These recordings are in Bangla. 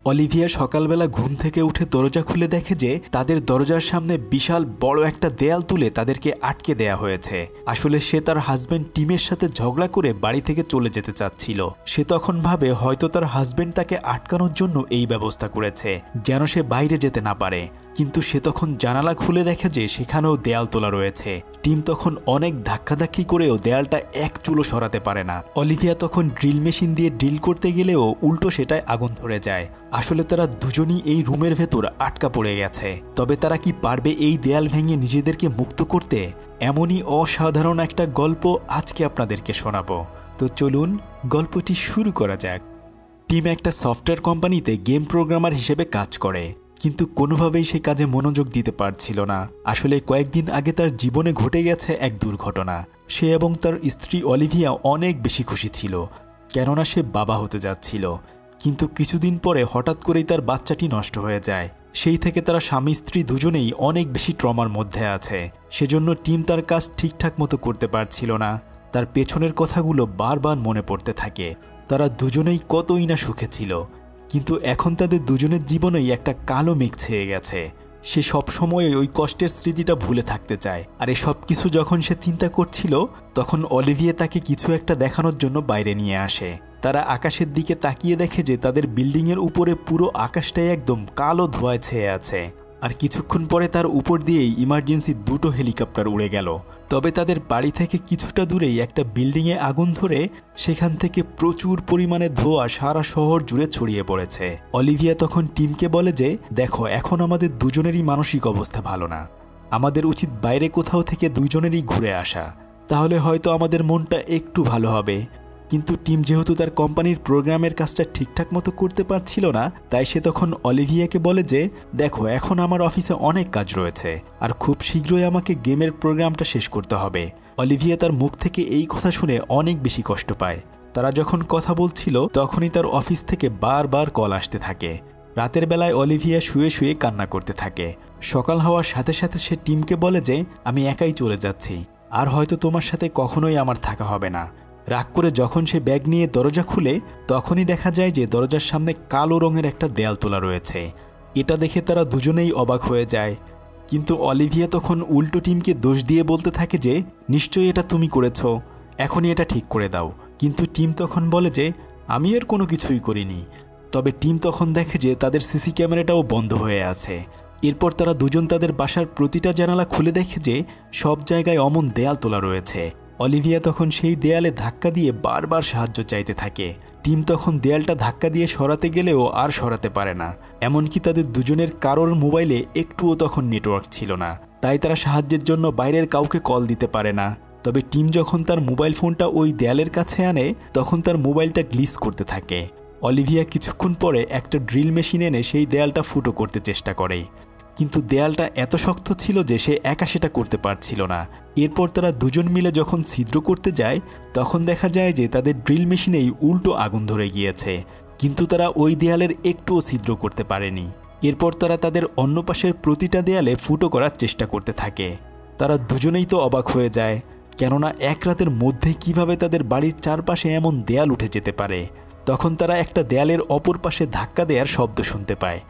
অলিভিয়া সকালবেলা ঘুম থেকে উঠে দরজা খুলে দেখে যে তাদের দরজার সামনে বিশাল বড় একটা দেয়াল তুলে তাদেরকে আটকে দেয়া হয়েছে। আসলে সে তার হাজবেন্ড টিমের সাথে ঝগড়া করে বাড়ি থেকে চলে যেতে চাচ্ছিল। সে তখন ভাবে হয়তো তার হাজবেন্ড তাকে আটকানোর জন্য এই ব্যবস্থা করেছে যেন সে বাইরে যেতে না পারে। কিন্তু সে তখন জানালা খুলে দেখে যে সেখানেও দেয়াল তোলা রয়েছে। টিম তখন অনেক ধাক্কাধাক্কি করেও দেয়ালটা এক চুলো সরাতে পারে না। অলিভিয়া তখন ড্রিল মেশিন দিয়ে ড্রিল করতে গেলেও উল্টো সেটায় আগুন ধরে যায়। আসলে তারা দুজনই এই রুমের ভেতর আটকা পড়ে গেছে। তবে তারা কি পারবে এই দেয়াল ভেঙে নিজেদেরকে মুক্ত করতে? এমনই অসাধারণ একটা গল্প আজকে আপনাদেরকে শোনাবো। তো চলুন গল্পটি শুরু করা যাক। টিম একটা সফটওয়্যার কোম্পানিতে গেম প্রোগ্রামার হিসেবে কাজ করে, কিন্তু কোনোভাবেই সে কাজে মনোযোগ দিতে পারছিল না। আসলে কয়েকদিন আগে তার জীবনে ঘটে গেছে এক দুর্ঘটনা। সে এবং তার স্ত্রী অলিভিয়া অনেক বেশি খুশি ছিল, কেননা সে বাবা হতে যাচ্ছিল। কিন্তু কিছুদিন পরে হঠাৎ করেই তার বাচ্চাটি নষ্ট হয়ে যায়। সেই থেকে তারা স্বামী স্ত্রী দুজনেই অনেক বেশি ট্রমার মধ্যে আছে। সেজন্য টিম তার কাজ ঠিকঠাক মতো করতে পারছিল না। তার পেছনের কথাগুলো বারবার মনে পড়তে থাকে। তারা দুজনেই কতই না সুখে ছিল, কিন্তু এখন তাদের দুজনের জীবনেই একটা কালো মেঘ ছেয়ে গেছে। সে সবসময় ওই কষ্টের স্মৃতিটা ভুলে থাকতে চায়। আর এই সব কিছু যখন সে চিন্তা করছিল, তখন অলিভিয়া তাকে কিছু একটা দেখানোর জন্য বাইরে নিয়ে আসে। তারা আকাশের দিকে তাকিয়ে দেখে যে তাদের বিল্ডিংয়ের উপরে পুরো আকাশটাই একদম কালো ধোঁয়ায় ছেয়ে আছে। আর কিছুক্ষণ পরে তার উপর দিয়েই ইমার্জেন্সি দুটো হেলিকপ্টার উড়ে গেল। তবে তাদের বাড়ি থেকে কিছুটা দূরেই একটা বিল্ডিংয়ে আগুন ধরে সেখান থেকে প্রচুর পরিমাণে ধোঁয়া সারা শহর জুড়ে ছড়িয়ে পড়েছে। অলিভিয়া তখন টিমকে বলে যে দেখো, এখন আমাদের দুজনেরই মানসিক অবস্থা ভালো না। আমাদের উচিত বাইরে কোথাও থেকে দুজনেরই ঘুরে আসা, তাহলে হয়তো আমাদের মনটা একটু ভালো হবে। কিন্তু টিম যেহেতু তার কোম্পানির প্রোগ্রামের কাজটা ঠিকঠাক মতো করতে পারছিল না, তাই সে তখন অলিভিয়াকে বলে যে দেখো, এখন আমার অফিসে অনেক কাজ রয়েছে আর খুব শীঘ্রই আমাকে গেমের প্রোগ্রামটা শেষ করতে হবে। অলিভিয়া তার মুখ থেকে এই কথা শুনে অনেক বেশি কষ্ট পায়। তারা যখন কথা বলছিল তখনই তার অফিস থেকে বারবার কল আসতে থাকে। রাতের বেলায় অলিভিয়া শুয়ে শুয়ে কান্না করতে থাকে। সকাল হওয়ার সাথে সাথে সে টিমকে বলে যে আমি একাই চলে যাচ্ছি, আর হয়তো তোমার সাথে কখনোই আমার থাকা হবে না। রাগ করে যখন সে ব্যাগ নিয়ে দরজা খুলে, তখনই দেখা যায় যে দরজার সামনে কালো রঙের একটা দেয়াল তোলা রয়েছে। এটা দেখে তারা দুজনেই অবাক হয়ে যায়। কিন্তু অলিভিয়া তখন উল্টো টিমকে দোষ দিয়ে বলতে থাকে যে নিশ্চয়ই এটা তুমি করেছো, এখনই এটা ঠিক করে দাও। কিন্তু টিম তখন বলে যে আমি এর কোনো কিছুই করিনি। তবে টিম তখন দেখে যে তাদের সিসি ক্যামেরাটাও বন্ধ হয়ে আছে। এরপর তারা দুজন তাদের বাসার প্রতিটা জানালা খুলে দেখে যে সব জায়গায় অমন দেয়াল তোলা রয়েছে। অলিভিয়া তখন সেই দেয়ালে ধাক্কা দিয়ে বারবার সাহায্য চাইতে থাকে। টিম তখন দেয়ালটা ধাক্কা দিয়ে সরাতে গেলেও আর সরাতে পারে না। এমনকি তাদের দুজনের কারোর মোবাইলে একটুও তখন নেটওয়ার্ক ছিল না, তাই তারা সাহায্যের জন্য বাইরের কাউকে কল দিতে পারে না। তবে টিম যখন তার মোবাইল ফোনটা ওই দেয়ালের কাছে আনে, তখন তার মোবাইলটা গ্লিচ করতে থাকে। অলিভিয়া কিছুক্ষণ পরে একটা ড্রিল মেশিন এনে সেই দেয়ালটা ফুটো করতে চেষ্টা করে, কিন্তু দেয়ালটা এত শক্ত ছিল যে সে একা সেটা করতে পারছিল না। এরপর তারা দুজন মিলে যখন ছিদ্র করতে যায়, তখন দেখা যায় যে তাদের ড্রিল মেশিনেই উল্টো আগুন ধরে গিয়েছে, কিন্তু তারা ওই দেয়ালের একটুও ছিদ্র করতে পারেনি। এরপর তারা তাদের অন্য পাশের প্রতিটা দেয়ালে ফুটো করার চেষ্টা করতে থাকে। তারা দুজনেই তো অবাক হয়ে যায়, কেননা এক রাতের মধ্যে কিভাবে তাদের বাড়ির চারপাশে এমন দেয়াল উঠে যেতে পারে। তখন তারা একটা দেয়ালের অপর পাশে ধাক্কা দেওয়ার শব্দ শুনতে পায়।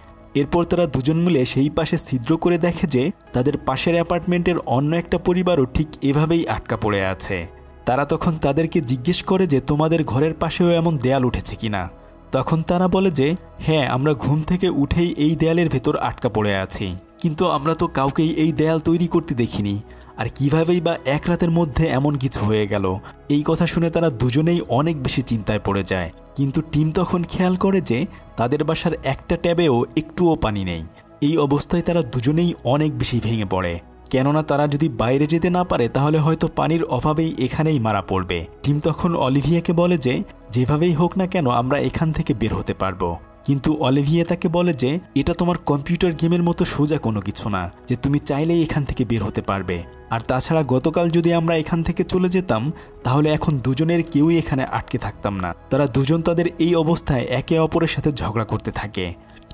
এরপর তারা দুজন মিলে সেই পাশে ছিদ্র করে দেখে যে তাদের পাশের অ্যাপার্টমেন্টের অন্য একটা পরিবারও ঠিক এভাবেই আটকা পড়ে আছে। তারা তখন তাদেরকে জিজ্ঞেস করে যে তোমাদের ঘরের পাশেও এমন দেয়াল উঠেছে কিনা। তখন তারা বলে যে হ্যাঁ, আমরা ঘুম থেকে উঠেই এই দেয়ালের ভেতর আটকা পড়ে আছি, কিন্তু আমরা তো কাউকেই এই দেয়াল তৈরি করতে দেখিনি, আর কিভাবেই বা এক রাতের মধ্যে এমন কিছু হয়ে গেল। এই কথা শুনে তারা দুজনেই অনেক বেশি চিন্তায় পড়ে যায়। কিন্তু টিম তখন খেয়াল করে যে তাদের বাসার একটা ট্যাবেও একটুও পানি নেই। এই অবস্থায় তারা দুজনেই অনেক বেশি ভেঙে পড়ে, কেননা তারা যদি বাইরে যেতে না পারে তাহলে হয়তো পানির অভাবেই এখানেই মারা পড়বে। টিম তখন অলিভিয়াকে বলে যে যেভাবেই হোক না কেন আমরা এখান থেকে বের হতে পারবো। কিন্তু অলিভিয়া তাকে বলে যে এটা তোমার কম্পিউটার গেমের মতো সোজা কোনো কিছু না যে তুমি চাইলেই এখান থেকে বের হতে পারবে। আর তাছাড়া গতকাল যদি আমরা এখান থেকে চলে যেতাম, তাহলে এখন দুজনের কেউই এখানে আটকে থাকতাম না। তারা দুজন তাদের এই অবস্থায় একে অপরের সাথে ঝগড়া করতে থাকে।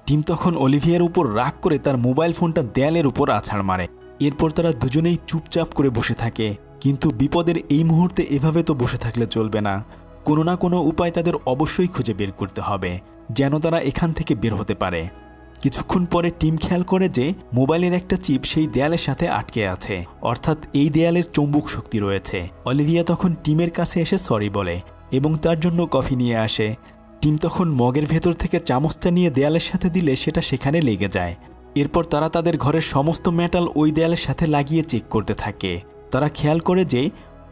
টিম তখন অলিভিয়ার উপর রাগ করে তার মোবাইল ফোনটা দেয়ালের উপর আছাড় মারে। এরপর তারা দুজনেই চুপচাপ করে বসে থাকে। কিন্তু বিপদের এই মুহূর্তে এভাবে তো বসে থাকলে চলবে না, কোনো না কোনো উপায় তাদের অবশ্যই খুঁজে বের করতে হবে। যেন তারা এখান থেকে বের হতে পারে। কিছুক্ষণ পরে টিম খেয়াল করে যে মোবাইলের একটা চিপ সেই দেয়ালের সাথে আটকে আছে, অর্থাৎ এই দেয়ালের চৌম্বক শক্তি রয়েছে। অলিভিয়া তখন টিমের কাছে এসে সরি বলে এবং তার জন্য কফি নিয়ে আসে। টিম তখন মগের ভেতর থেকে চামচটা নিয়ে দেয়ালের সাথে দিলে সেটা সেখানে লেগে যায়। এরপর তারা তাদের ঘরের সমস্ত মেটাল ওই দেয়ালের সাথে লাগিয়ে চেক করতে থাকে। তারা খেয়াল করে যে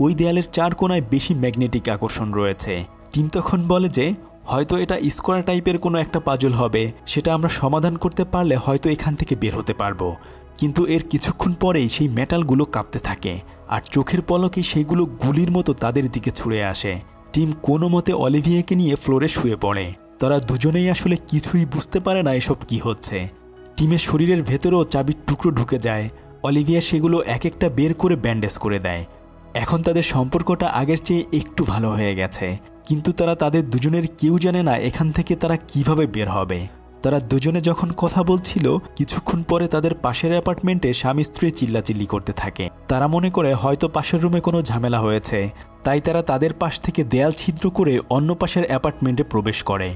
ওই দেয়ালের 4 কোণায় বেশি ম্যাগনেটিক আকর্ষণ রয়েছে। টিম তখন বলে যে হয়তো এটা স্কোয়ার টাইপের কোনো একটা পাজল হবে, সেটা আমরা সমাধান করতে পারলে হয়তো এখান থেকে বের হতে পারবো। কিন্তু এর কিছুক্ষণ পরেই সেই মেটালগুলো কাঁপতে থাকে আর চোখের পলকে সেগুলো গুলির মতো তাদের দিকে ছুঁড়ে আসে। টিম কোনো মতে অলিভিয়াকে নিয়ে ফ্লোরে শুয়ে পড়ে। তারা দুজনেই আসলে কিছুই বুঝতে পারে না এসব কি হচ্ছে। টিমের শরীরের ভেতরেও চাবির টুকরো ঢুকে যায়। অলিভিয়া সেগুলো এক একটা বের করে ব্যান্ডেজ করে দেয়। এখন তাদের সম্পর্কটা আগের চেয়ে একটু ভালো হয়ে গেছে, কিন্তু তারা তাদের দুজনের কেউ জানে না এখান থেকে তারা কিভাবে বের হবে। তারা দুজনে যখন কথা বলছিল, কিছুক্ষণ পরে তাদের পাশের অ্যাপার্টমেন্টে স্বামী স্ত্রী চিল্লাচিল্লি করতে থাকে। তারা মনে করে হয়তো পাশের রুমে কোনো ঝামেলা হয়েছে, তাই তারা তাদের পাশ থেকে দেয়াল ছিদ্র করে অন্য পাশের অ্যাপার্টমেন্টে প্রবেশ করে।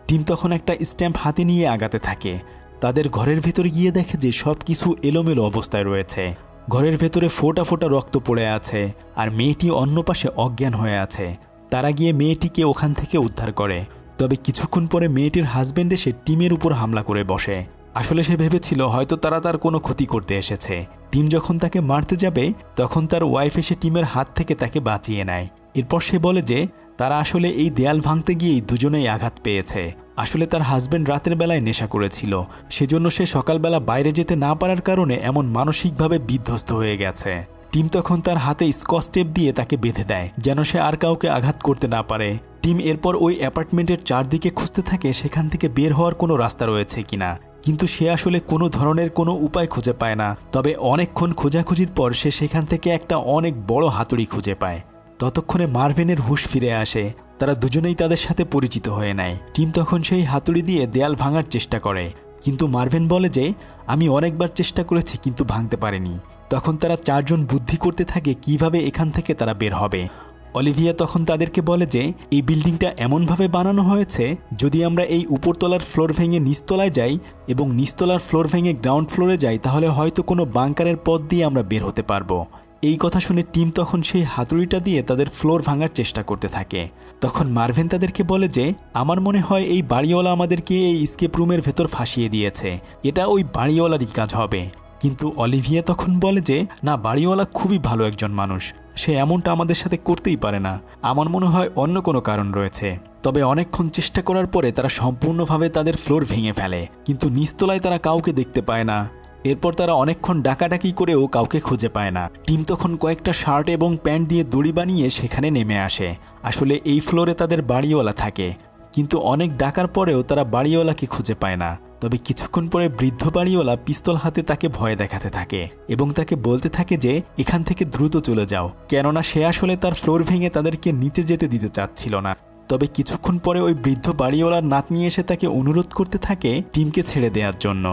টিম তখন একটা স্ট্যাম্প হাতে নিয়ে আগাতে থাকে। তাদের ঘরের ভেতর গিয়ে দেখে যে সব কিছু এলোমেলো অবস্থায় রয়েছে। ঘরের ভেতরে ফোঁটা ফোঁটা রক্ত পড়ে আছে আর মেয়েটি অন্য পাশে অজ্ঞান হয়ে আছে। তারা গিয়ে মেয়েটিকে ওখান থেকে উদ্ধার করে। তবে কিছুক্ষণ পরে মেয়েটির হাজব্যান্ড এসে টিমের উপর হামলা করে বসে। আসলে সে ভেবেছিল হয়তো তারা তার কোনো ক্ষতি করতে এসেছে। টিম যখন তাকে মারতে যাবে তখন তার ওয়াইফ এসে টিমের হাত থেকে তাকে বাঁচিয়ে নেয়। এরপর সে বলে যে তারা আসলে এই দেয়াল ভাঙতে গিয়েই দুজনেই আঘাত পেয়েছে। আসলে তার হাজব্যান্ড রাতের বেলায় নেশা করেছিল, সেজন্য সে সকালবেলা বাইরে যেতে না পারার কারণে এমন মানসিকভাবে বিধ্বস্ত হয়ে গেছে। টিম তখন তার হাতে স্কচ টেপ দিয়ে তাকে বেঁধে দেয় যেন সে আর কাউকে আঘাত করতে না পারে। টিম এরপর ওই অ্যাপার্টমেন্টের চারদিকে খুঁজতে থাকে সেখান থেকে বের হওয়ার কোনো রাস্তা রয়েছে কিনা, কিন্তু সে আসলে কোনো ধরনের কোনো উপায় খুঁজে পায় না। তবে অনেকক্ষণ খোঁজাখুঁজির পর সে সেখান থেকে একটা অনেক বড় হাতুড়ি খুঁজে পায়। ততক্ষণে মার্ভিনের হুঁশ ফিরে আসে। তারা দুজনেই তাদের সাথে পরিচিত হয়ে নেয়। টিম তখন সেই হাতুড়ি দিয়ে দেয়াল ভাঙার চেষ্টা করে, কিন্তু মার্ভিন বলে যে আমি অনেকবার চেষ্টা করেছি কিন্তু ভাঙতে পারিনি। তখন তারা চারজন বুদ্ধি করতে থাকে কিভাবে এখান থেকে তারা বের হবে। অলিভিয়া তখন তাদেরকে বলে যে এই বিল্ডিংটা এমনভাবে বানানো হয়েছে যদি আমরা এই উপরতলার ফ্লোর ভেঙে নিচতলায় যাই এবং নিচতলার ফ্লোর ভেঙে গ্রাউন্ড ফ্লোরে যাই তাহলে হয়তো কোনো বাংকারের পথ দিয়ে আমরা বের হতে পারবো। এই কথা শুনে টিম তখন সেই হাতুড়িটা দিয়ে তাদের ফ্লোর ভাঙার চেষ্টা করতে থাকে। তখন মার্ভিন তাদেরকে বলে যে আমার মনে হয় এই বাড়িওয়ালা আমাদেরকে এই স্কেপ রুমের ভেতর ফাঁসিয়ে দিয়েছে, এটা ওই বাড়িওয়ালারই কাজ হবে। কিন্তু অলিভিয়া তখন বলে যে না, বাড়িওয়ালা খুবই ভালো একজন মানুষ, সে এমনটা আমাদের সাথে করতেই পারে না, আমার মনে হয় অন্য কোনো কারণ রয়েছে। তবে অনেকক্ষণ চেষ্টা করার পরে তারা সম্পূর্ণভাবে তাদের ফ্লোর ভেঙে ফেলে, কিন্তু নিচতলায় তারা কাউকে দেখতে পায় না। এরপর তারা অনেকক্ষণ ডাকাডাকি করেও কাউকে খুঁজে পায় না। টিম তখন কয়েকটা শার্ট এবং প্যান্ট দিয়ে দড়ি বানিয়ে সেখানে নেমে আসে। আসলে এই ফ্লোরে তাদের বাড়িওয়ালা থাকে, কিন্তু অনেক ডাকার পরেও তারা বাড়িওয়ালাকে খুঁজে পায় না। তবে কিছুক্ষণ পরে বৃদ্ধ বাড়িওয়ালা পিস্তল হাতে তাকে ভয় দেখাতে থাকে এবং তাকে বলতে থাকে যে এখান থেকে দ্রুত চলে যাও, কেননা সে আসলে তার ফ্লোর ভেঙে তাদেরকে নিচে যেতে দিতে চাচ্ছিল না। তবে কিছুক্ষণ পরে ওই বৃদ্ধ বাড়িওয়ালার নাতনি এসে তাকে অনুরোধ করতে থাকে টিমকে ছেড়ে দেওয়ার জন্য।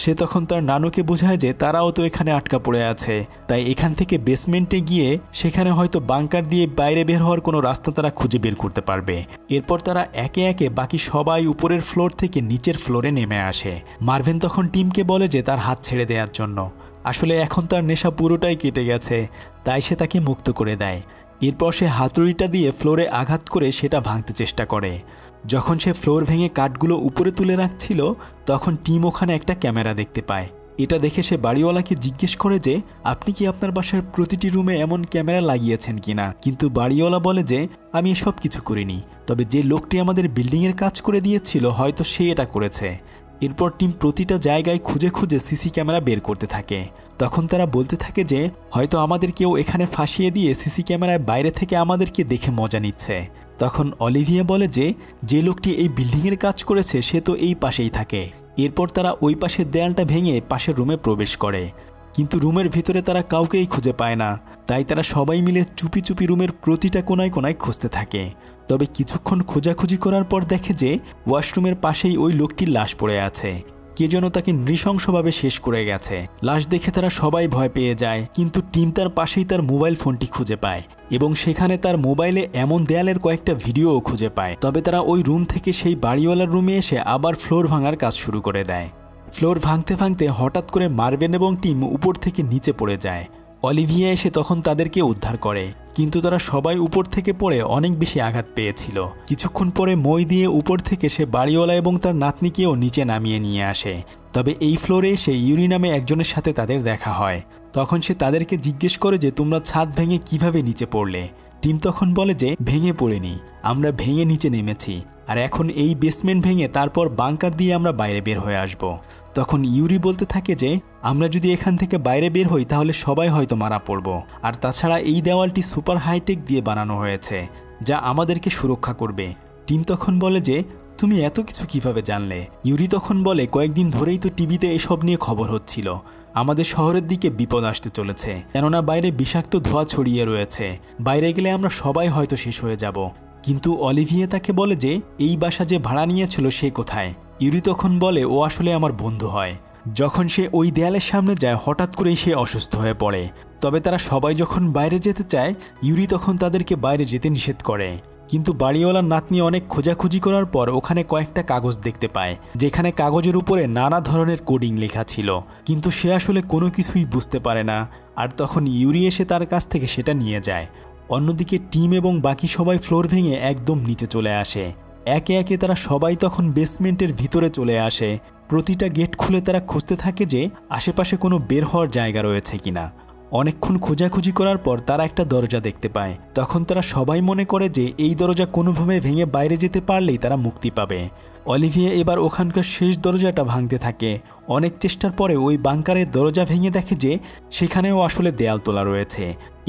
সে তখন তার নানুকে বোঝায় যে তারাও তো এখানে আটকা পড়ে আছে, তাই এখান থেকে বেসমেন্টে গিয়ে সেখানে হয়তো বাংকার দিয়ে বাইরে বের হওয়ার কোনো রাস্তা তারা খুঁজে বের করতে পারবে। এরপর তারা একে একে বাকি সবাই উপরের ফ্লোর থেকে নিচের ফ্লোরে নেমে আসে। মার্ভিন তখন টিমকে বলে যে তার হাত ছেড়ে দেওয়ার জন্য। আসলে এখন তার নেশা পুরোটাই কেটে গেছে, তাই সে তাকে মুক্ত করে দেয়। এরপর সে হাতুড়িটা দিয়ে ফ্লোরে আঘাত করে সেটা ভাঙতে চেষ্টা করে। যখন সে ফ্লোর ভেঙে কাঠগুলো উপরে তুলে রাখছিল তখন টিম ওখানে একটা ক্যামেরা দেখতে পায়। এটা দেখে সে বাড়িওয়ালাকে জিজ্ঞেস করে যে আপনি কি আপনার বাসার প্রতিটি রুমে এমন ক্যামেরা লাগিয়েছেন কিনা, কিন্তু বাড়িওয়ালা বলে যে আমি এসব কিছু করিনি, তবে যে লোকটি আমাদের বিল্ডিংয়ের কাজ করে দিয়েছিল হয়তো সে এটা করেছে। এরপর টিম প্রতিটা জায়গায় খুঁজে খুঁজে সিসি ক্যামেরা বের করতে থাকে। তখন তারা বলতে থাকে যে হয়তো আমাদের কেউ এখানে ফাঁসিয়ে দিয়ে সিসি ক্যামেরায় বাইরে থেকে আমাদেরকে দেখে মজা নিচ্ছে। তখন অলিভিয়া বলে যে যে লোকটি এই বিল্ডিংয়ের কাজ করেছে সে তো এই পাশেই থাকে। এরপর তারা ওই পাশের দেয়ালটা ভেঙে পাশের রুমে প্রবেশ করে, কিন্তু রুমের ভিতরে তারা কাউকেই খুঁজে পায় না। তাই তারা সবাই মিলে চুপি চুপি রুমের প্রতিটা কোনায় কোনায় খুঁজতে থাকে। তবে কিছুক্ষণ খোঁজাখুঁজি করার পর দেখে যে ওয়াশরুমের পাশেই ওই লোকটির লাশ পড়ে আছে। কে যেন তাকে নৃশংসভাবে শেষ করে গেছে। লাশ দেখে তারা সবাই ভয় পেয়ে যায়, কিন্তু টিম তার পাশেই তার মোবাইল ফোনটি খুঁজে পায় এবং সেখানে তার মোবাইলে এমন দেয়ালের কয়েকটা ভিডিওও খুঁজে পায়। তবে তারা ওই রুম থেকে সেই বাড়িওয়ালার রুমে এসে আবার ফ্লোর ভাঙার কাজ শুরু করে দেয়। ফ্লোর ভাঙতে ভাঙতে হঠাৎ করে মার্ভেন এবং টিম উপর থেকে নিচে পড়ে যায়। অলিভিয়া এসে তখন তাদেরকে উদ্ধার করে, কিন্তু তারা সবাই উপর থেকে পড়ে অনেক বেশি আঘাত পেয়েছিল। কিছুক্ষণ পরে মই দিয়ে উপর থেকে সে বাড়িওয়ালা এবং তার নাতনিকেও নিচে নামিয়ে নিয়ে আসে। তবে এই ফ্লোরে এসে ইউরি নামে একজনের সাথে তাদের দেখা হয়। তখন সে তাদেরকে জিজ্ঞেস করে যে তোমরা ছাদ ভেঙে কিভাবে নিচে পড়লে। টিম তখন বলে যে ভেঙে পড়েনি, আমরা ভেঙে নিচে নেমেছি, আর এখন এই বেসমেন্ট ভেঙে তারপর বাংকার দিয়ে আমরা বাইরে বের হয়ে আসব। তখন ইউরি বলতে থাকে যে আমরা যদি এখান থেকে বাইরে বের হই তাহলে সবাই হয়তো মারা পড়ব, আর তাছাড়া এই দেওয়ালটি সুপার হাইটেক দিয়ে বানানো হয়েছে যা আমাদেরকে সুরক্ষা করবে। টিম তখন বলে যে তুমি এত কিছু কিভাবে জানলে। ইউরি তখন বলে কয়েকদিন ধরেই তো টিভিতে এসব নিয়ে খবর হচ্ছিল, আমাদের শহরের দিকে বিপদ আসতে চলেছে, কেননা বাইরে বিষাক্ত ধোঁয়া ছড়িয়ে রয়েছে, বাইরে গেলে আমরা সবাই হয়তো শেষ হয়ে যাব। কিন্তু অলিভিয়া তাকে বলে যে এই বাসা যে ভাড়া নিয়েছিল সে কোথায়। ইউরি তখন বলে ও আসলে আমার বন্ধু হয়। যখন সে ওই দেয়ালের সামনে যায় হঠাৎ করেই সে অসুস্থ হয়ে পড়ে। তবে তারা সবাই যখন বাইরে যেতে চায় ইউরি তখন তাদেরকে বাইরে যেতে নিষেধ করে। কিন্তু বাড়িওয়ালার নাতনি অনেক খোঁজাখুঁজি করার পর ওখানে কয়েকটা কাগজ দেখতে পায়, যেখানে কাগজের উপরে নানা ধরনের কোডিং লেখা ছিল, কিন্তু সে আসলে কোনো কিছুই বুঝতে পারে না। আর তখন ইউরি এসে তার কাছ থেকে সেটা নিয়ে যায়। অন্যদিকে টিম এবং বাকি সবাই ফ্লোর ভেঙে একদম নিচে চলে আসে। একে একে তারা সবাই তখন বেসমেন্টের ভিতরে চলে আসে। প্রতিটা গেট খুলে তারা খুঁজতে থাকে যে আশেপাশে কোনো বের হওয়ার জায়গা রয়েছে কিনা। অনেকক্ষণ খোঁজাখুঁজি করার পর তারা একটা দরজা দেখতে পায়। তখন তারা সবাই মনে করে যে এই দরজা কোনোভাবে ভেঙে বাইরে যেতে পারলেই তারা মুক্তি পাবে। অলিভিয়া এবার ওখানকার শেষ দরজাটা ভাঙতে থাকে। অনেক চেষ্টার পরে ওই বাংকারের দরজা ভেঙে দেখে যে সেখানেও আসলে দেয়াল তোলা রয়েছে।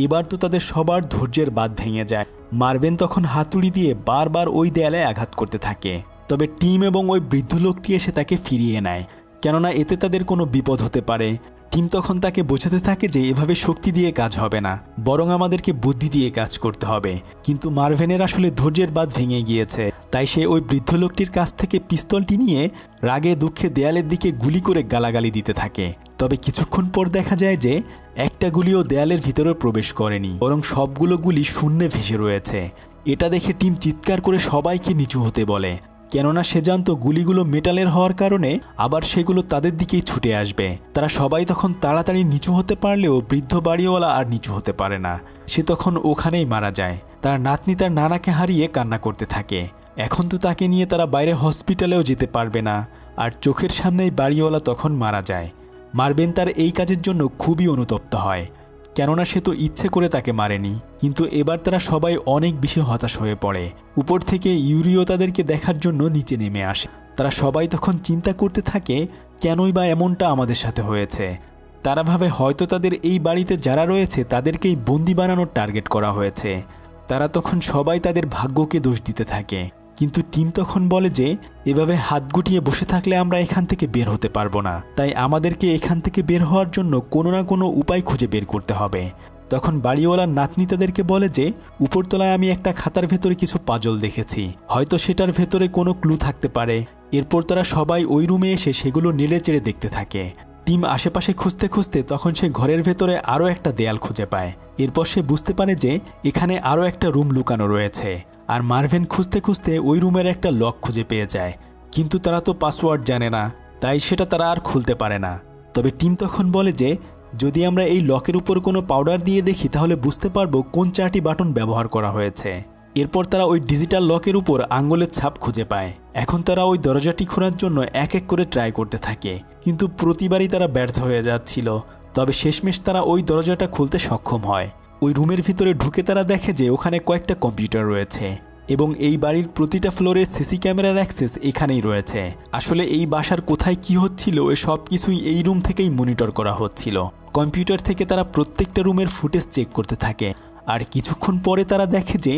এবার তো তাদের সবার ধৈর্যের বাঁধ ভেঙে যায়। মার্ভেন তখন হাতুড়ি দিয়ে বারবার ওই দেয়ালে আঘাত করতে থাকে। তবে টিম এবং ওই বৃদ্ধ লোকটি এসে তাকে ফিরিয়ে নেয়, কেননা এতে তাদের কোনো বিপদ হতে পারে। টিম তখন তাকে বোঝাতে থাকে যে এভাবে শক্তি দিয়ে কাজ হবে না, বরং আমাদেরকে বুদ্ধি দিয়ে কাজ করতে হবে। কিন্তু মার্ভেনের আসলে ধৈর্যের বাঁধ ভেঙে গিয়েছে, তাই সে ওই বৃদ্ধ লোকটির কাছ থেকে পিস্তলটি নিয়ে রাগে দুঃখে দেয়ালের দিকে গুলি করে গালাগালি দিতে থাকে। তবে কিছুক্ষণ পর দেখা যায় যে একটা গুলিও দেয়ালের ভিতরে প্রবেশ করেনি, বরং সবগুলো গুলি শূন্যে ভেসে রয়েছে। এটা দেখে টিম চিৎকার করে সবাইকে নিচু হতে বলে, কেননা সে জানতো গুলিগুলো মেটালের হওয়ার কারণে আবার সেগুলো তাদের দিকেই ছুটে আসবে। তারা সবাই তখন তাড়াতাড়ি নিচু হতে পারলেও বৃদ্ধ বাড়িওয়ালা আর নিচু হতে পারে না। সে তখন ওখানেই মারা যায়। তার নাতনি তার নানাকে হারিয়ে কান্না করতে থাকে। এখন তো তাকে নিয়ে তারা বাইরে হসপিটালেও যেতে পারবে না, আর চোখের সামনেই বাড়িওয়ালা তখন মারা যায়। মার্ভেন তার এই কাজের জন্য খুবই অনুতপ্ত হয়, কেননা সে তো ইচ্ছে করে তাকে মারেনি। কিন্তু এবার তারা সবাই অনেক বেশি হতাশ হয়ে পড়ে। উপর থেকে ইউরিও তাদেরকে দেখার জন্য নিচে নেমে আসে। তারা সবাই তখন চিন্তা করতে থাকে কেনই বা এমনটা আমাদের সাথে হয়েছে। তারা ভাবে হয়তো তাদের এই বাড়িতে যারা রয়েছে তাদেরকেই বন্দি বানানোর টার্গেট করা হয়েছে। তারা তখন সবাই তাদের ভাগ্যকে দোষ দিতে থাকে। কিন্তু টিম তখন বলে যে এভাবে হাত গুটিয়ে বসে থাকলে আমরা এখান থেকে বের হতে পারবো না, তাই আমাদেরকে এখান থেকে বের হওয়ার জন্য কোনো না কোনো উপায় খুঁজে বের করতে হবে। তখন বাড়িওয়ালার নাতনি তাদেরকে বলে যে উপরতলায় আমি একটা খাতার ভেতরে কিছু পাজল দেখেছি, হয়তো সেটার ভেতরে কোনো ক্লু থাকতে পারে। এরপর তারা সবাই ওই রুমে এসে সেগুলো নেড়ে চেড়ে দেখতে থাকে। টিম আশেপাশে খুঁজতে খুঁজতে তখন সে ঘরের ভেতরে আরও একটা দেয়াল খুঁজে পায়। এরপর সে বুঝতে পারে যে এখানে আরও একটা রুম লুকানো রয়েছে। আর মার্ভেন খুঁজতে খুঁজতে ওই রুমের একটা লক খুঁজে পেয়ে যায়, কিন্তু তারা তো পাসওয়ার্ড জানে না, তাই সেটা তারা আর খুলতে পারে না। তবে টিম তখন বলে যে যদি আমরা এই লকের উপর কোনো পাউডার দিয়ে দেখি তাহলে বুঝতে পারবো কোন 4টি বাটন ব্যবহার করা হয়েছে। এরপর তারা ওই ডিজিটাল লকের উপর আঙ্গুলের ছাপ খুঁজে পায়। এখন তারা ওই দরজাটি খোলার জন্য এক এক করে ট্রাই করতে থাকে, কিন্তু প্রতিবারই তারা ব্যর্থ হয়ে যাচ্ছিল। তবে শেষমেশ তারা ওই দরজাটা খুলতে সক্ষম হয়। ওই রুমের ভিতরে ঢুকে তারা দেখে যে ওখানে কয়েকটা কম্পিউটার রয়েছে এবং এই বাড়ির প্রতিটা ফ্লোরের সিসি ক্যামেরার অ্যাক্সেস এখানেই রয়েছে। আসলে এই বাসার কোথায় কি হচ্ছিল এ সব কিছুই এই রুম থেকেই মনিটর করা হচ্ছিল। কম্পিউটার থেকে তারা প্রত্যেকটা রুমের ফুটেজ চেক করতে থাকে। আর কিছুক্ষণ পরে তারা দেখে যে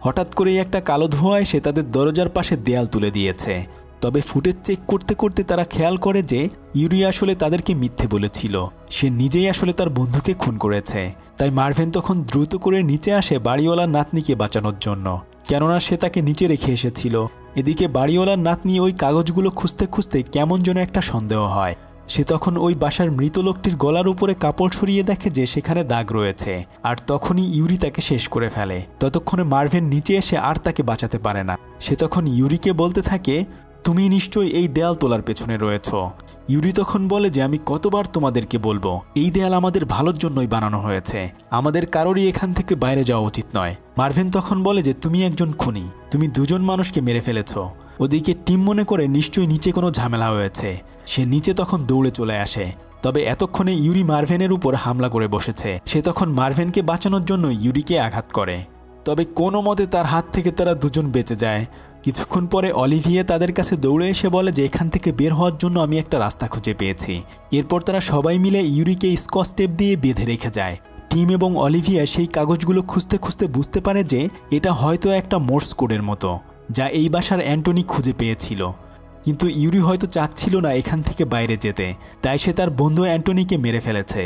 হঠাৎ করেই একটা কালো ধোঁয়া এসে তাদের দরজার পাশে দেয়াল তুলে দিয়েছে। তবে ফুটেজ চেক করতে করতে তারা খেয়াল করে যে ইউরি আসলে তাদেরকে মিথ্যে বলেছিল, সে নিজেই আসলে তার বন্ধুকে খুন করেছে। তাই মার্ভেন তখন দ্রুত করে নিচে আসে বাড়িওয়ালার নাতনিকে বাঁচানোর জন্য, কেননা সে তাকে নিচে রেখে এসেছিল এদিকে বাড়িওয়ালার নাতনি ওই কাগজগুলো খুঁজতে খুঁজতে কেমন যেন একটা সন্দেহ হয়। সে তখন ওই বাসার মৃত লোকটির গলার উপরে কাপড় সরিয়ে দেখে যে সেখানে দাগ রয়েছে, আর তখনই ইউরি তাকে শেষ করে ফেলে। ততক্ষণে মার্ভেন নিচে এসে আর তাকে বাঁচাতে পারে না। সে তখন ইউরিকে বলতে থাকে, তুমি নিশ্চয়ই এই দেয়াল তোলার পেছনে রয়েছ। ইউরি তখন বলে যে আমি কতবার তোমাদেরকে বলবো, এই দেয়াল আমাদের ভালোর জন্যই বানানো হয়েছে, আমাদের কারোরই এখান থেকে বাইরে যাওয়া উচিত নয়। মার্ভেন তখন বলে যে তুমি একজন খুনি, তুমি দুজন মানুষকে মেরে ফেলেছ। ওদিকে টিম মনে করে নিশ্চয়ই নিচে কোনো ঝামেলা হয়েছে। সে নিচে তখন দৌড়ে চলে আসে। তবে এতক্ষণে ইউরি মার্ভেনের উপর হামলা করে বসেছে। সে তখন মার্ভেনকে বাঁচানোর জন্য ইউরিকে আঘাত করে। তবে কোনো মতে তার হাত থেকে তারা দুজন বেঁচে যায়। কিছুক্ষণ পরে অলিভিয়া তাদের কাছে দৌড়ে এসে বলে যে এখান থেকে বের হওয়ার জন্য আমি একটা রাস্তা খুঁজে পেয়েছি। এরপর তারা সবাই মিলে ইউরিকে স্কচ টেপ দিয়ে বেঁধে রেখে যায়। টিম এবং অলিভিয়া সেই কাগজগুলো খুঁজতে খুঁজতে বুঝতে পারে যে এটা হয়তো একটা মোর্স কোডের মতো, যা এই বাসার অ্যান্টনি খুঁজে পেয়েছিল। কিন্তু ইউরি হয়তো চাচ্ছিল না এখান থেকে বাইরে যেতে, তাই সে তার বন্ধু অ্যান্টনিকে মেরে ফেলেছে।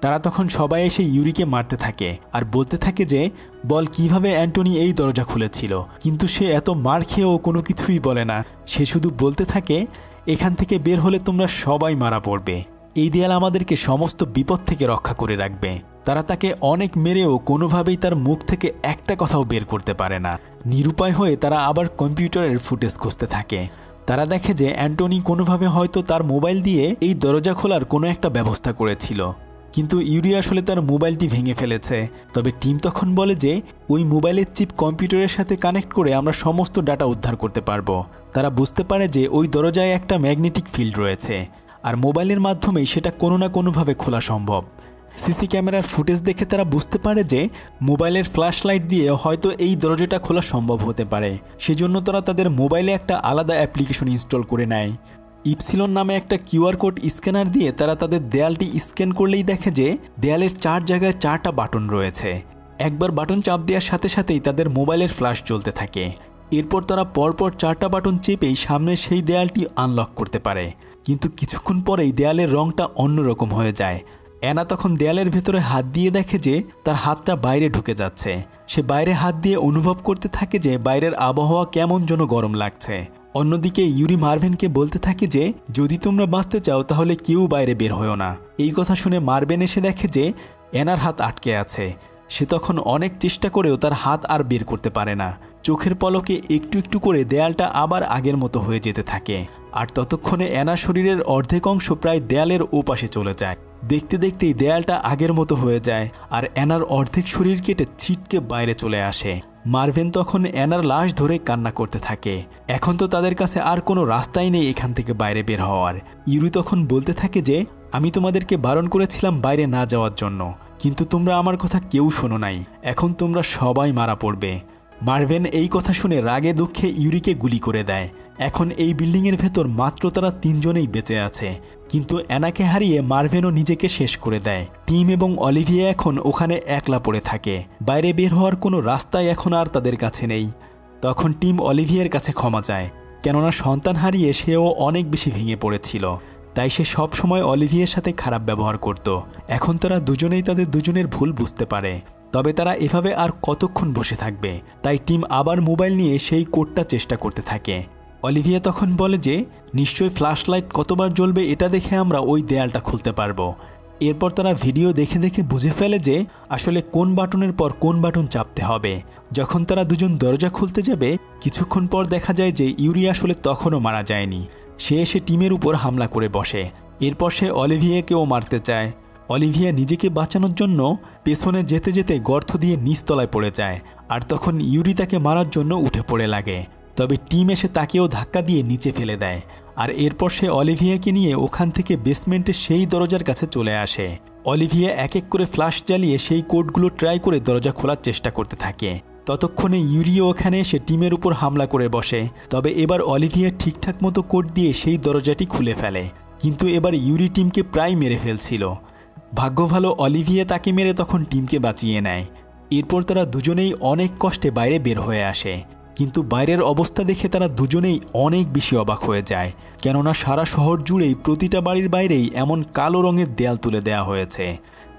তারা তখন সবাই এসে ইউরিকে মারতে থাকে আর বলতে থাকে যে বল কিভাবে অ্যান্টনি এই দরজা খুলেছিল। কিন্তু সে এত মার খেয়েও কোনো কিছুই বলে না। সে শুধু বলতে থাকে এখান থেকে বের হলে তোমরা সবাই মারা পড়বে, এই দেয়াল আমাদেরকে সমস্ত বিপদ থেকে রক্ষা করে রাখবে। তারা তাকে অনেক মেরেও কোনোভাবেই তার মুখ থেকে একটা কথাও বের করতে পারে না। নিরুপায় হয়ে তারা আবার কম্পিউটারের ফুটেজ খুঁজতে থাকে। তারা দেখে যে অ্যান্টনি কোনোভাবে হয়তো তার মোবাইল দিয়ে এই দরজা খোলার কোনো একটা ব্যবস্থা করেছিল, কিন্তু ইউরি আসলে তার মোবাইলটি ভেঙে ফেলেছে। তবে টিম তখন বলে যে ওই মোবাইলের চিপ কম্পিউটারের সাথে কানেক্ট করে আমরা সমস্ত ডাটা উদ্ধার করতে পারবো। তারা বুঝতে পারে যে ওই দরজায় একটা ম্যাগনেটিক ফিল্ড রয়েছে, আর মোবাইলের মাধ্যমেই সেটা কোনো না কোনোভাবে খোলা সম্ভব। সিসি ক্যামেরার ফুটেজ দেখে তারা বুঝতে পারে যে মোবাইলের ফ্ল্যাশ লাইট দিয়ে হয়তো এই দরজাটা খোলা সম্ভব হতে পারে। সেজন্য তারা তাদের মোবাইলে একটা আলাদা অ্যাপ্লিকেশন ইনস্টল করে নেয়। ইপসিলন নামে একটা কিউআর কোড স্ক্যানার দিয়ে তারা তাদের দেয়ালটি স্ক্যান করলেই দেখে যে দেয়ালের 4 জায়গায় 4টা বাটন রয়েছে। একবার বাটন চাপ দেওয়ার সাথে সাথেই তাদের মোবাইলের ফ্ল্যাশ জ্বলতে থাকে। এরপর তারা পরপর 4টা বাটন চেপেই সামনে সেই দেয়ালটি আনলক করতে পারে। কিন্তু কিছুক্ষণ পরেই দেয়ালের রংটা অন্যরকম হয়ে যায়। অ্যানা তখন দেয়ালের ভেতরে হাত দিয়ে দেখে যে তার হাতটা বাইরে ঢুকে যাচ্ছে। সে বাইরে হাত দিয়ে অনুভব করতে থাকে যে বাইরের আবহাওয়া কেমন যেন গরম লাগছে। অন্যদিকে ইউরি মার্ভেনকে বলতে থাকে যে যদি তোমরা বাঁচতে চাও তাহলে কেউ বাইরে বের হয়ো না। এই কথা শুনে মার্ভেন এসে দেখে যে অ্যানার হাত আটকে আছে। সে তখন অনেক চেষ্টা করেও তার হাত আর বের করতে পারে না। চোখের পলকে একটু একটু করে দেয়ালটা আবার আগের মতো হয়ে যেতে থাকে। আর ততক্ষণে অ্যানার শরীরের অর্ধেক অংশ প্রায় দেয়ালের ওপাশে চলে যায়। দেখতে দেখতেই দেয়ালটা আগের মতো হয়ে যায় আর অ্যানার অর্ধেক শরীর কেটে ছিটকে বাইরে চলে আসে। মার্ভেন তখন অ্যানার লাশ ধরে কান্না করতে থাকে। এখন তো তাদের কাছে আর কোনো রাস্তাই নেই এখান থেকে বাইরে বের হওয়ার। ইউরি তখন বলতে থাকে যে আমি তোমাদেরকে বারণ করেছিলাম বাইরে না যাওয়ার জন্য, কিন্তু তোমরা আমার কথা কেউ শোনো নাই। এখন তোমরা সবাই মারা পড়বে। মার্ভেন এই কথা শুনে রাগে দুঃখে ইউরিকে গুলি করে দেয়। এখন এই বিল্ডিংয়ের ভেতর মাত্র তারা 3 জনেই বেঁচে আছে, কিন্তু অ্যানাকে হারিয়ে মার্ভেনও নিজেকে শেষ করে দেয়। টিম এবং অলিভিয়া এখন ওখানে একলা পড়ে থাকে। বাইরে বের হওয়ার কোনো রাস্তাই এখন আর তাদের কাছে নেই। তখন টিম অলিভিয়ার কাছে ক্ষমা চায়, কেননা সন্তান হারিয়ে সেও অনেক বেশি ভেঙে পড়েছিল। তাই সে সব সময় অলিভিয়ার সাথে খারাপ ব্যবহার করত। এখন তারা দুজনেই তাদের দুজনের ভুল বুঝতে পারে। তবে তারা এভাবে আর কতক্ষণ বসে থাকবে, তাই টিম আবার মোবাইল নিয়ে সেই কোডটা চেষ্টা করতে থাকে। অলিভিয়া তখন বলে যে নিশ্চয়ই ফ্ল্যাশ লাইট কতবার জ্বলবে এটা দেখে আমরা ওই দেয়ালটা খুলতে পারবো। এরপর তারা ভিডিও দেখে দেখে বুঝে ফেলে যে আসলে কোন বাটনের পর কোন বাটন চাপতে হবে। যখন তারা দুজন দরজা খুলতে যাবে কিছুক্ষণ পর দেখা যায় যে ইউরি আসলে তখনও মারা যায়নি। সে এসে টিমের উপর হামলা করে বসে। এরপর সে অলিভিয়াকেও মারতে চায়। অলিভিয়া নিজেকে বাঁচানোর জন্য পেছনে যেতে যেতে গর্ত দিয়ে নিচতলায় পড়ে যায়, আর তখন ইউরি তাকে মারার জন্য উঠে পড়ে লাগে। তবে টিম এসে তাকেও ধাক্কা দিয়ে নিচে ফেলে দেয়, আর এরপর সে অলিভিয়াকে নিয়ে ওখান থেকে বেসমেন্টের সেই দরজার কাছে চলে আসে। অলিভিয়া এক এক করে ফ্ল্যাশ জ্বালিয়ে সেই কোডগুলো ট্রাই করে দরজা খোলার চেষ্টা করতে থাকে। ততক্ষণে ইউরিও ওখানে এসে টিমের উপর হামলা করে বসে। তবে এবার অলিভিয়া ঠিকঠাক মতো কোড দিয়ে সেই দরজাটি খুলে ফেলে, কিন্তু এবার ইউরি টিমকে প্রায় মেরে ফেলছিল। ভাগ্য ভালো অলিভিয়া তাকে মেরে তখন টিমকে বাঁচিয়ে নেয়। এরপর তারা দুজনেই অনেক কষ্টে বাইরে বের হয়ে আসে, কিন্তু বাইরের অবস্থা দেখে তারা দুজনেই অনেক বেশি অবাক হয়ে যায়, কেননা সারা শহর জুড়েই প্রতিটা বাড়ির বাইরেই এমন কালো রঙের দেয়াল তুলে দেওয়া হয়েছে,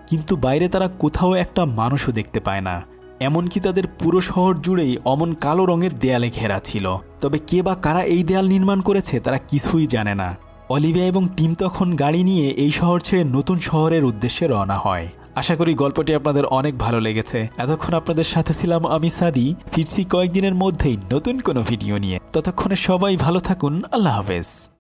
কিন্তু বাইরে তারা কোথাও একটা মানুষও দেখতে পায় না। এমনকি তাদের পুরো শহর জুড়েই অমন কালো রঙের দেয়ালে ঘেরা ছিল। তবে কে বা কারা এই দেয়াল নির্মাণ করেছে তারা কিছুই জানে না। অলিভিয়া এবং টিম তখন গাড়ি নিয়ে এই শহর ছেড়ে নতুন শহরের উদ্দেশ্যে রওনা হয়। আশা করি গল্পটি আপনাদের অনেক ভালো লেগেছে। এতক্ষণ আপনাদের সাথে ছিলাম আমি সাদি। ফিরছি কয়েকদিনের মধ্যেই নতুন কোনো ভিডিও নিয়ে। ততক্ষণে সবাই ভালো থাকুন। আল্লাহ হাফেজ।